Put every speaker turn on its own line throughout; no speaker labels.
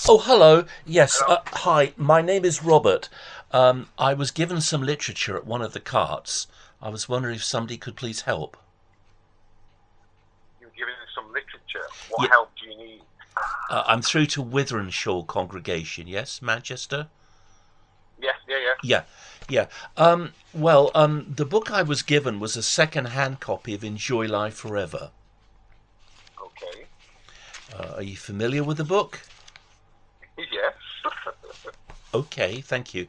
Oh, hello. Yes. Hi. My name is Robert. I was given some literature at one of the carts. I was wondering if somebody could please help.
You're giving us some literature. What
Yeah,
help do you need?
I'm through to Withenshaw congregation. Yes, Manchester.
Yes, yeah.
Yeah, yeah. The book I was given was a second-hand copy of Enjoy Life Forever.
Okay.
Are you familiar with the book?
Yes.
Okay, thank you.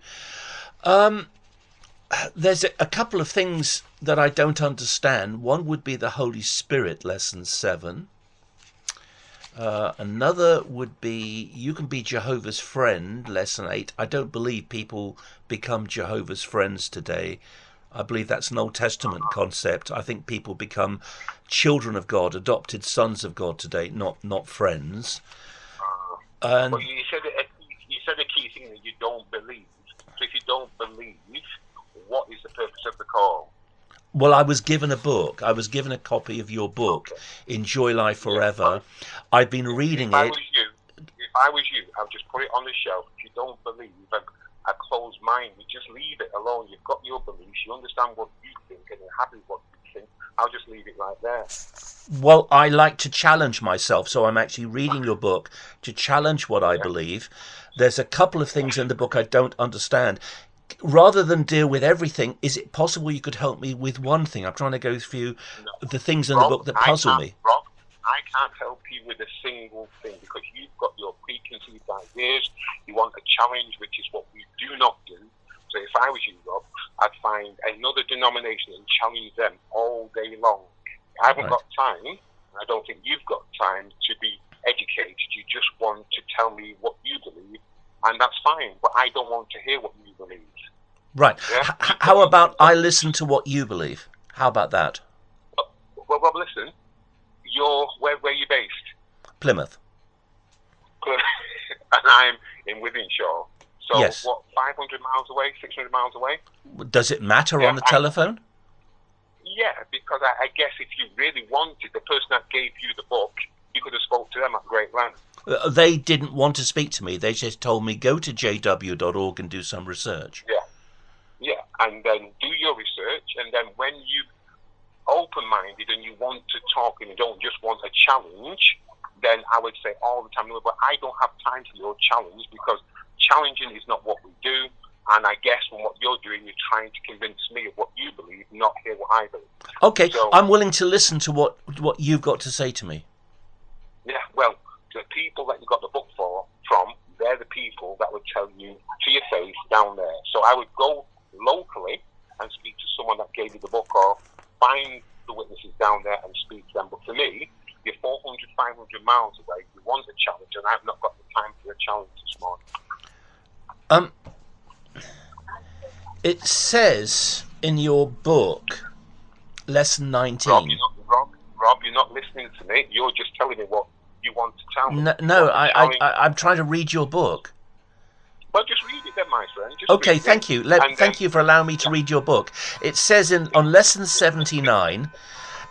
There's a couple of things that I don't understand. One would be the Holy Spirit, lesson 7. Another would be you can be Jehovah's friend, lesson 8. I don't believe people become Jehovah's friends today. I believe that's an Old Testament concept. I think people become children of God, adopted sons of God today, not friends.
But
And
you said a key thing that you don't believe. So if you don't believe, what is the purpose of the call?
well, I was given a book. I was given a copy of your book,
Okay.
Enjoy Life
Yeah.
Forever. I've been
If
reading
I
it.
was you, I'll just put it on the shelf. If you don't believe and a closed mind, you just leave it alone. You've got your beliefs. You understand what you think, and you're happy with what you think. I'll just leave it right there.
Well, I like to challenge myself, so I'm actually reading your book to challenge what I
Yeah.
believe. There's a couple of things in the book I don't understand. Rather than deal with everything, is it possible you could help me with one thing? I'm trying to go through
No.
the things in the book that puzzle me.
Rob, I can't help you with a single thing because you've got your preconceived ideas. You want a challenge, which is what we do not do. So if I was you, Rob, I'd find another denomination and challenge them all day long. I haven't
Right.
got time, and I don't think you've got time to be educated. You just want to tell me what you believe, and that's fine. But I don't want to hear what you believe.
Right.
Yeah?
How about I listen to what you believe? How about that?
Well, Rob, listen. Where are you based?
Plymouth.
And I'm in Withenshaw. So,
Yes.
what, 500 miles away, 600 miles away?
Does it matter
Yeah,
on the telephone?
Yeah, because I guess if you really wanted, the person that gave you the book, you could have spoke to them at great length.
They didn't want to speak to me. They just told me go to jw.org and do some research.
Yeah, and then do your research, and then when you open-minded and you want to talk and you don't just want a challenge, then I would say all the time, no, but I don't have time for your challenge because challenging is not what we do. And I guess from what you're doing, you're trying to convince me of what you believe, not hear what I believe.
Okay,
So,
I'm willing to listen to what you've got to say to me.
yeah, well, the people that you got the book from, they're the people that would tell you to your face down there. So I would go locally and speak to someone that gave you the book or find the witnesses down there and speak to them. But for me, you're 400, 500 miles away. You want a challenge, and I've not got the time for a challenge this morning.
Um, it says in your book, lesson 19.
Rob, you're not listening to me. You're just telling me what you want to tell me.
No, I'm trying to read your book.
Well, just read it then, my friend. Just
Okay,
read
thank
it.
you.
And
Thank you for allowing me to read your book. It says on lesson 79,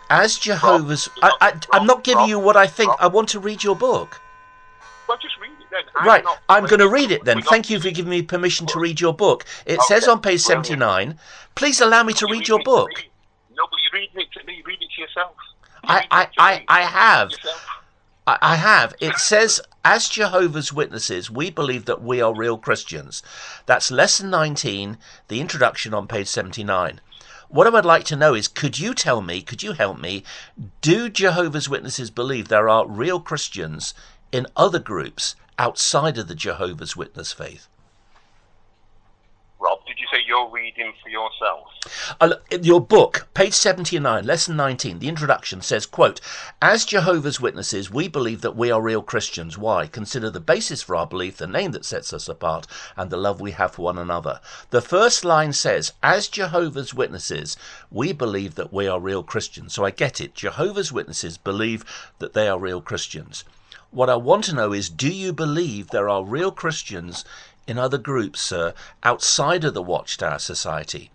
as Jehovah's... I'm not giving you what I think. I want to read your book.
Well, just read it then.
Right, I'm going to read it then. Thank you for giving me permission to read your book. It says on page
brilliant.
79, please allow me to read your book.
No, but you're reading it to me. Read it to yourself.
I have. I have. It says, as Jehovah's Witnesses, we believe that we are real Christians. That's lesson 19, the introduction on page 79. What I would like to know is, could you help me, do Jehovah's Witnesses believe there are real Christians in other groups outside of the Jehovah's Witness faith?
Rob, did you say you're reading for yourself?
Your book, page 79, lesson 19, the introduction says, quote, as Jehovah's Witnesses, we believe that we are real Christians. Why? Consider the basis for our belief, the name that sets us apart, and the love we have for one another. The first line says, as Jehovah's Witnesses, we believe that we are real Christians. So I get it. Jehovah's Witnesses believe that they are real Christians. What I want to know is, do you believe there are real Christians in other groups, sir, outside of the Watchtower Society?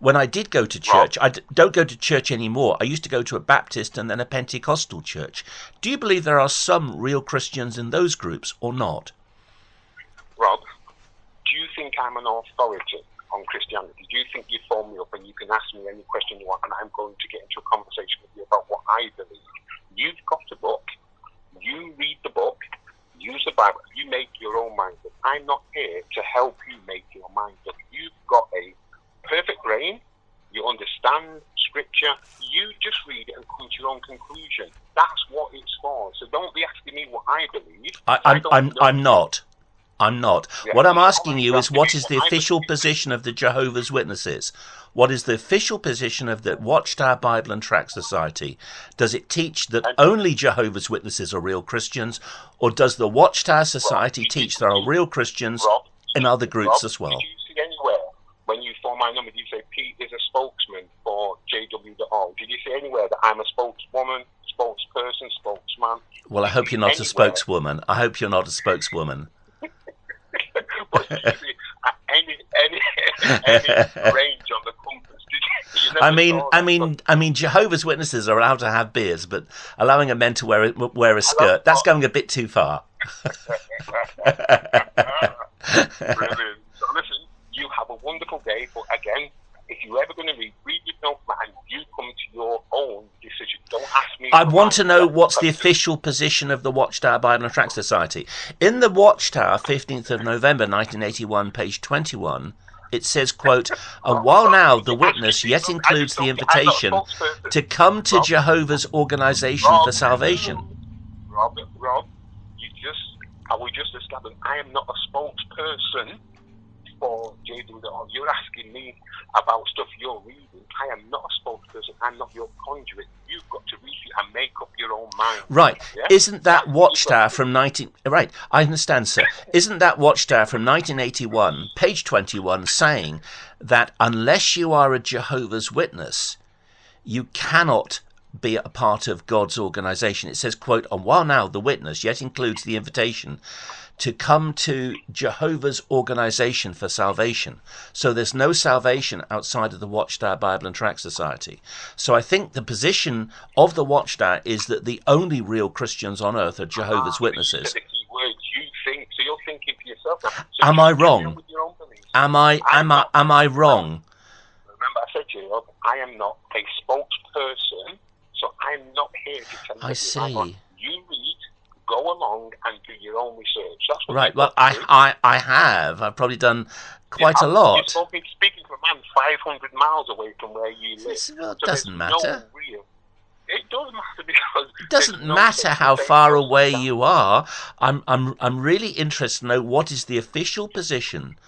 When I did go to church, I don't go to church anymore. I used to go to a Baptist and then a Pentecostal church. Do you believe there are some real Christians in those groups or not?
Rob, do you think I'm an authority on Christianity? Do you think you phone me up and you can ask me any question you want and I'm going to get into a conversation with you about what I believe? You've got a book. You read the book. Use the Bible. You make your own mind up. I'm not here to help you make your mind up. You've got a perfect brain. You understand Scripture. You just read it and come to your own conclusion. That's what it's for. So don't be asking me what I believe.
I'm not. I'm not.
Yeah.
What I'm asking you is, what is the official position of the Jehovah's Witnesses? What is the official position of the Watchtower Bible and Tract Society? Does it teach that only Jehovah's Witnesses are real Christians, or does the Watchtower Society teach there are real Christians in other groups as well?
Did you see anywhere when you phone my number, you say Pete is a spokesman for JW.org? Did you see anywhere that I'm a spokeswoman, spokesperson, spokesman?
Well, I hope you're not a spokeswoman. I hope you're not a spokeswoman.
But you see, any range on the compass.
I mean, Jehovah's Witnesses are allowed to have beards, but allowing a man to wear a skirt, that's going a bit too far.
Brilliant. So listen, you have a wonderful day, but again, if you're ever going to read your notebook and you come to your own decision. Don't ask me.
I want to know what's the official position of the Watchtower Bible and Tract Society. In the Watchtower, 15th of November 1981, page 21, it says, quote, "And while now the witness yet includes the invitation to come to Jehovah's Organization for Salvation."
Rob, I will just establish I am not a spokesperson for JW. You're asking me about stuff you're reading. I am not a spokesperson. I'm not your conduit. You've got to read it and make up your own mind.
Right. Yeah? Isn't that Watchtower from 19... Right, I understand, sir. Isn't that Watchtower from 1981, page 21, saying that unless you are a Jehovah's Witness, you cannot be a part of God's organization? It says, quote, "And while now the witness yet includes the invitation to come to Jehovah's Organization for Salvation." So there's no salvation outside of the Watchtower Bible and Tract Society. So I think the position of the Watchtower is that the only real Christians on earth are Jehovah's Witnesses.
The key words you think, so you're thinking for yourself. So
am I wrong? Am I wrong?
Remember, I said to you, I am not a spokesperson, so I'm not here to tell you.
I see.
You read, go along and do your own research. That's what
right. Well, I have. I've probably done quite a lot.
You're speaking to a man 500 miles away from where you live.
Well, it doesn't matter.
It does matter because
it doesn't matter how far away you are. I'm really interested to know what is the official position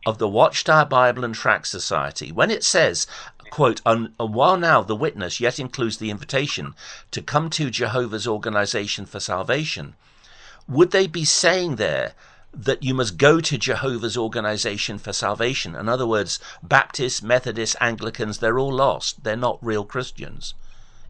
of the Watchtower Bible and Tract Society when it says, quote, "And while now the witness yet includes the invitation to come to Jehovah's Organization for Salvation." Would they be saying there that you must go to Jehovah's Organization for Salvation? In other words, Baptists, Methodists, Anglicans, they're all lost. They're not real Christians.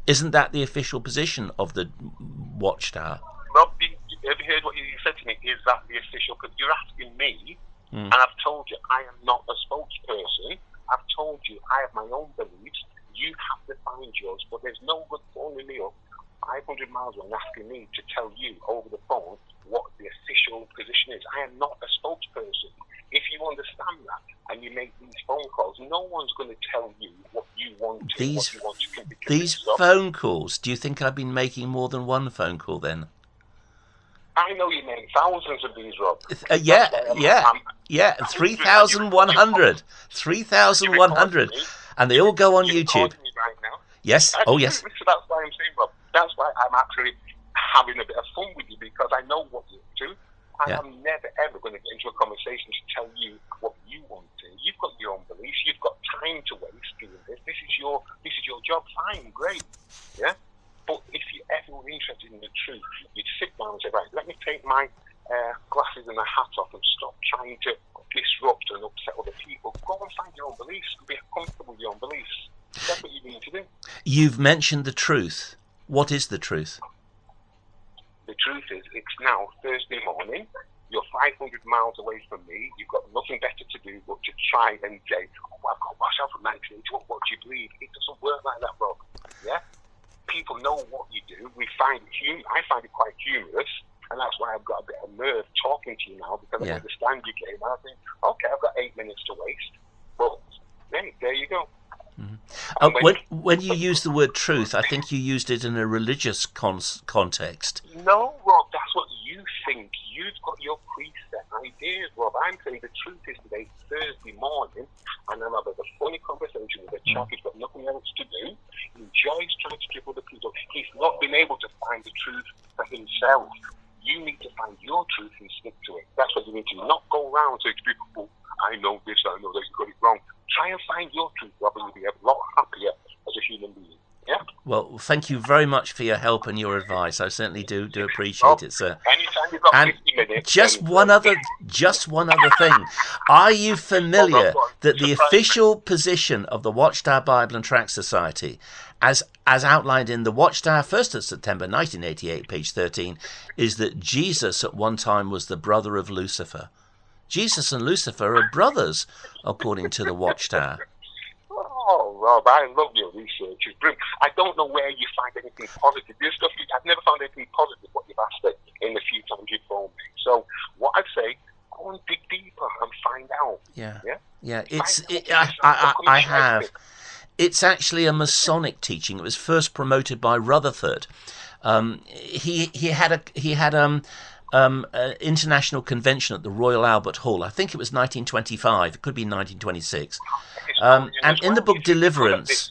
Isn't that the official position of the Watchtower?
Rob, have you heard what you said to me? Is that the official? Because you're asking me, and I've told you I am not a spokesperson. I've told you I have my own beliefs. You have to find yours, but there's no good phoning me up 500 miles away and asking me to tell you over the phone what the official position is. I am not a spokesperson. If you understand that and you make these phone calls, no one's going to tell you what you want to. These
phone calls, do you think I've been making more than one phone call then?
I know you make thousands of these, Rob.
Yeah, 3,100. 3,100. And they all go on YouTube.
Right now.
Yes, yes.
That's why I'm saying, Rob, that's why I'm actually having a bit of fun with you, because I know what you're up to. I'm never, ever going to get into a conversation to tell you what you want to. You've got your own beliefs. You've got time to waste doing this. This is your job. Fine, great. Yeah? But if you ever were interested in the truth, you'd sit down and say, right, let me take my glasses and a hat off and stop trying to disrupt and upset other people. Go and find your own beliefs and be comfortable with your own beliefs. That's what you need to do.
You've mentioned the truth. What is the truth?
The truth is, it's now Thursday morning. You're 500 miles away from me. You've got nothing better to do but to try and say, I've got myself from 1981. What do you believe? It doesn't work like that, Rob. Yeah? People know what you do. I find it quite humorous And that's why I've got a bit of nerve talking to you now, because I
Yeah.
understand your game. I think, okay, I've got 8 minutes to waste. But, hey, there you go. And
When you use the word truth, I think you used it in a religious context.
No, Rob, that's what you think. You've got your preset ideas, Rob. I'm saying the truth is today, Thursday morning, and I'm having a funny conversation with a chap who's got nothing else to do. He enjoys trying to trip other people. He's not been able to find the truth for himself. You need to find your truth and stick to it. That's what you need to do. Not go around saying to people, oh, I know this, I know that, you got it wrong. Try and find your truth, Rob, and you'll be a lot happier as a human being. Yeah?
Well, thank you very much for your help and your advice. I certainly do appreciate it, sir.
Anytime you've got
And
50 minutes.
just one other thing. Are you familiar that the official position of the Watchtower Bible and Tract Society, as outlined in the Watchtower 1st of September 1988, page 13, is that Jesus at one time was the brother of Lucifer? Jesus and Lucifer are brothers, according to the Watchtower.
Oh, Rob, I love your research. It's brilliant. I don't know where you find anything positive. This stuff, I've never found anything positive what you've asked it in the few times you've phoned me. So what I'd say, go and dig deeper and find out.
Yeah. I have. It's actually a Masonic teaching. It was first promoted by Rutherford. He had an international convention at the Royal Albert Hall. I think it was 1925. It could be 1926. And in the book Deliverance,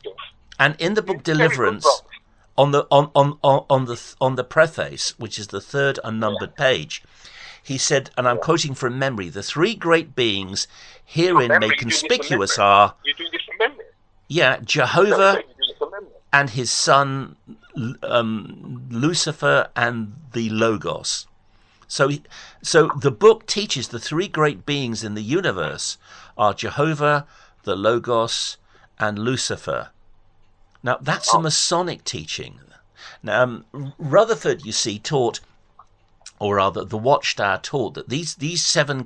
on the preface, which is the third unnumbered page, he said, and I'm quoting from memory, the three great beings herein made conspicuous are, Jehovah and his son Lucifer and the Logos. So the book teaches the three great beings in the universe are Jehovah, the Logos, and Lucifer. Now, that's a Masonic teaching. Now, Rutherford, you see, taught, or rather, the Watchtower taught that these 7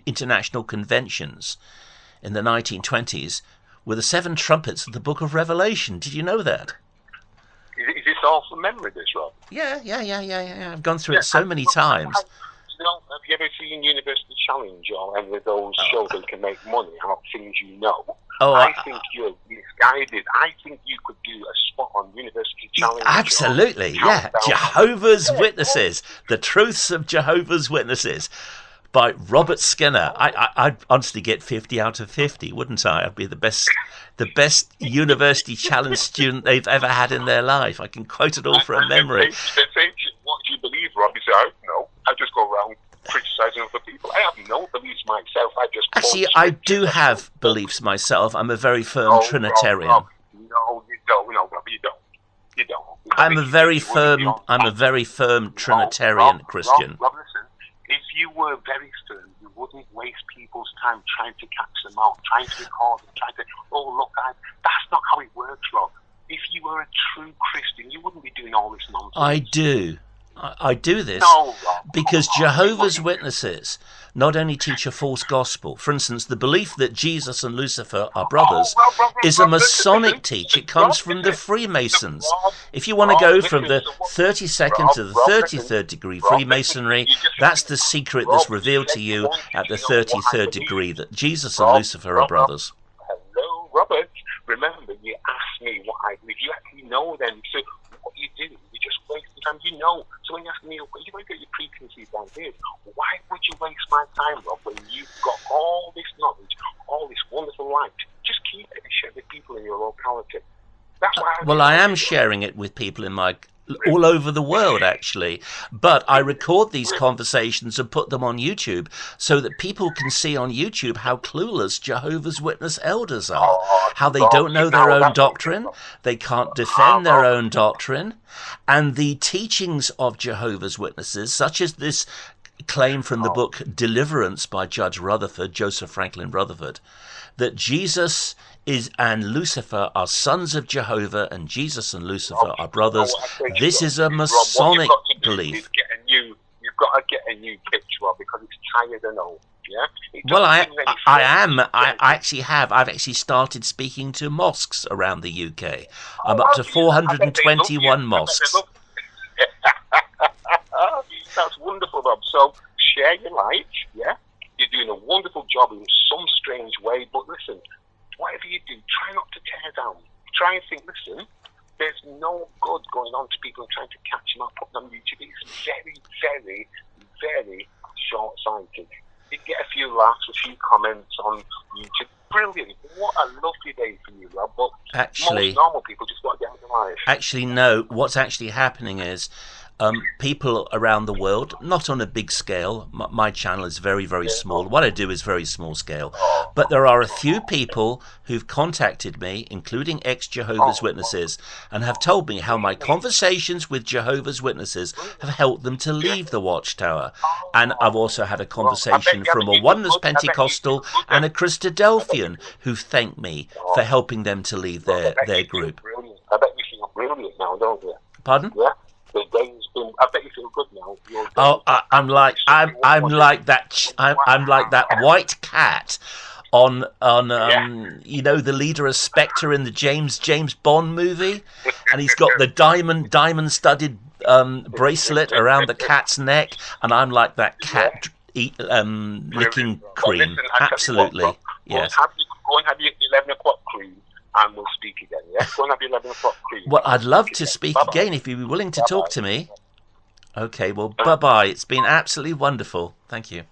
international conventions in the 1920s were the 7 trumpets of the Book of Revelation. Did you know that?
Is this all from memory, this, Rob?
Yeah. I've gone through it so many times.
Have you ever seen University Challenge or any of those shows that can make money about things you know? I think you're misguided. I think you could do a spot on University Challenge.
Absolutely, yeah. Jehovah's Witnesses, The Truths of Jehovah's Witnesses by Robert Skinner. I'd honestly get 50 out of 50, wouldn't I? I'd be the best University Challenge student they've ever had in their life. I can quote it all from memory.
What do you believe, Rob? You say, I don't know. I just go around criticising other people. I have no beliefs myself.
Actually, I do have beliefs myself. I'm a very firm Trinitarian.
Rob. No, you don't. No, Rob, you don't. You don't.
I'm a very firm Trinitarian Christian.
Rob, listen. If you were very firm, you wouldn't waste people's time trying to catch them out, trying to record them, that's not how it works, Rob. If you were a true Christian, you wouldn't be doing all this nonsense.
I do. I do this because Jehovah's Witnesses not only teach a false gospel. For instance, the belief that Jesus and Lucifer are brothers is a Masonic teaching. It comes from the Freemasons. If you want to go from the 32nd to the 33rd degree Freemasonry, that's the secret that's revealed to you at the 33rd degree, that Jesus and Lucifer are brothers.
Hello, Robert. Remember, you asked me what I believe. You actually know them. So what you do, you just waste the time. You know. So when you ask me, you want to get your preconceived ideas. Why would you waste my time, Rob, when you've got all this knowledge, all this wonderful light? Just keep it and share with people in your locality. That's why
I am sharing it with people in my all over the world, actually. But I record these conversations and put them on YouTube so that people can see on YouTube how clueless Jehovah's Witness elders are, how they don't know their own doctrine, they can't defend their own doctrine, and the teachings of Jehovah's Witnesses, such as this claim from the book Deliverance by Judge Rutherford, Joseph Franklin Rutherford, that Jesus and Lucifer are sons of Jehovah, and Jesus and Lucifer are brothers. This is a Masonic belief.
You've got to get a new picture of, because it's tired and old. Yeah.
Well, I am. I've actually started speaking to mosques around the UK. I'm up to 421 mosques.
That's wonderful, Rob. So share your light, yeah? You're doing a wonderful job in some strange way, but listen, whatever you do, try not to tear down. Try and think, listen, there's no good going on to people trying to catch them up, put them on YouTube. It's very, very, very short-sighted. You get a few laughs, a few comments on YouTube. Brilliant. What a lovely day for you, Rob. But
Actually,
most normal people just want to get on with their life.
Actually, no. What's actually happening is people around the world, not on a big scale. My channel is very, very small. What I do is very small scale. But there are a few people who've contacted me, including ex-Jehovah's Witnesses, and have told me how my conversations with Jehovah's Witnesses have helped them to leave the Watchtower. And I've also had a conversation from a Oneness Pentecostal and a Christadelphian who thanked me for helping them to leave their group.
I bet you feel brilliant now, don't you?
Pardon?
Yeah. The day's been. I bet you feel good now.
I'm like that white cat on you know, the leader of Spectre in the James Bond movie, and he's got the diamond studded bracelet around the cat's neck, and I'm like that cat licking cream.
Listen,
absolutely. Yes.
Go and have your 11 o'clock cream, and we'll speak again, yeah? Go and have your 11 o'clock cream.
Well, I'd love to speak again if you'd be willing to talk to me. Okay, well, bye-bye. It's been absolutely wonderful. Thank you.